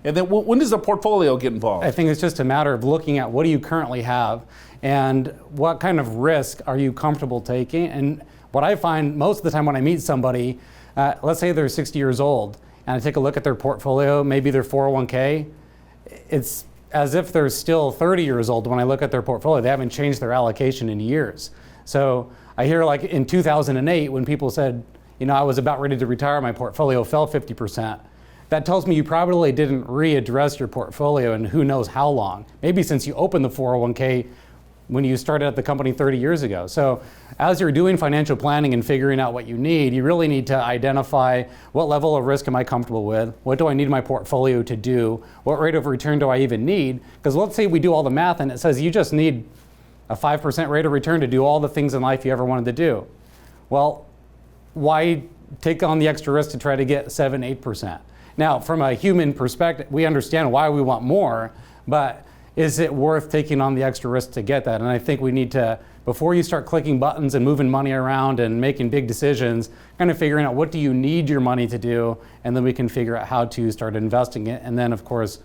And then when does the portfolio get involved? I think it's just a matter of looking at what do you currently have and what kind of risk are you comfortable taking. And what I find most of the time when I meet somebody, let's say they're 60 years old, and I take a look at their portfolio, maybe their 401k, it's as if they're still 30 years old when I look at their portfolio. They haven't changed their allocation in years. So I hear like in 2008 when people said, I was about ready to retire, my portfolio fell 50%. That tells me you probably didn't readdress your portfolio in who knows how long. Maybe since you opened the 401k when you started at the company 30 years ago. So as you're doing financial planning and figuring out what you need, you really need to identify what level of risk am I comfortable with? What do I need my portfolio to do? What rate of return do I even need? Because let's say we do all the math and it says you just need a 5% rate of return to do all the things in life you ever wanted to do. Well, why take on the extra risk to try to get 7, 8%? Now, from a human perspective, we understand why we want more, but is it worth taking on the extra risk to get that? And I think we need to, before you start clicking buttons and moving money around and making big decisions, kind of figuring out what do you need your money to do, and then we can figure out how to start investing it. And then, of course,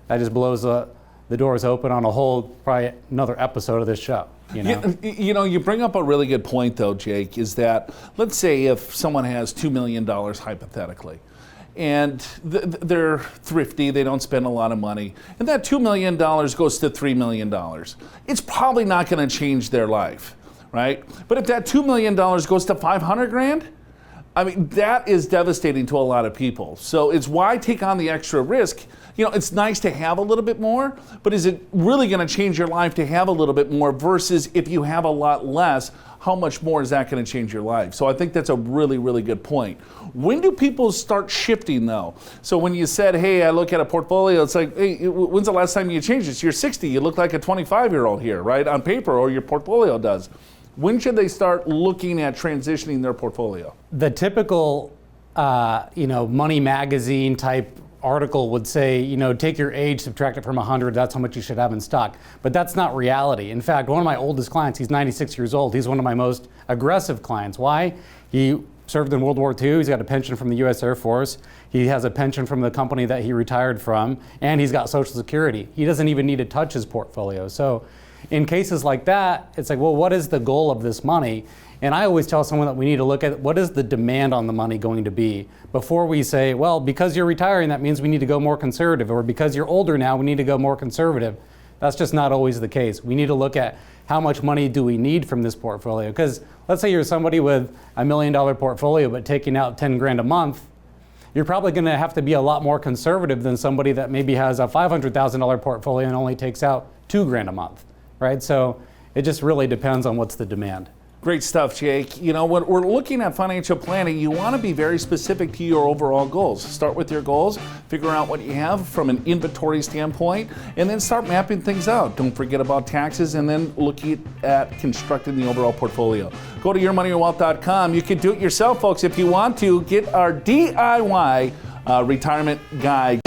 that just blows the doors open on a whole, probably another episode of this show. You bring up a really good point, though, Jake, is that let's say if someone has $2 million hypothetically, and they're thrifty, they don't spend a lot of money, and that $2 million goes to $3 million. It's probably not going to change their life, right? But if that $2 million goes to 500 grand, I mean, that is devastating to a lot of people. So it's why take on the extra risk. It's nice to have a little bit more, but is it really going to change your life to have a little bit more versus if you have a lot less, how much more is that going to change your life? So I think that's a really, really good point. When do people start shifting, though? So when you said, hey, I look at a portfolio, it's like, hey, when's the last time you changed this? You're 60, you look like a 25-year-old here, right, on paper, or your portfolio does. When should they start looking at transitioning their portfolio? The typical, Money Magazine type article would say, take your age, subtract it from 100, that's how much you should have in stock. But that's not reality. In fact, one of my oldest clients, he's 96 years old. He's one of my most aggressive clients. Why? He served in World War II. He's got a pension from the U.S. Air Force. He has a pension from the company that he retired from, and he's got Social Security. He doesn't even need to touch his portfolio. So in cases like that, it's like, well, what is the goal of this money? And I always tell someone that we need to look at what is the demand on the money going to be before we say, well, because you're retiring, that means we need to go more conservative, or because you're older now, we need to go more conservative. That's just not always the case. We need to look at how much money do we need from this portfolio? Because let's say you're somebody with $1 million portfolio but taking out 10 grand a month, you're probably going to have to be a lot more conservative than somebody that maybe has a $500,000 portfolio and only takes out 2 grand a month, right? So it just really depends on what's the demand. Great stuff, Jake. When we're looking at financial planning, you want to be very specific to your overall goals. Start with your goals, figure out what you have from an inventory standpoint, and then start mapping things out. Don't forget about taxes, and then looking at constructing the overall portfolio. Go to yourmoneyyourwealth.com. You can do it yourself, folks, if you want to. Get our DIY retirement guide.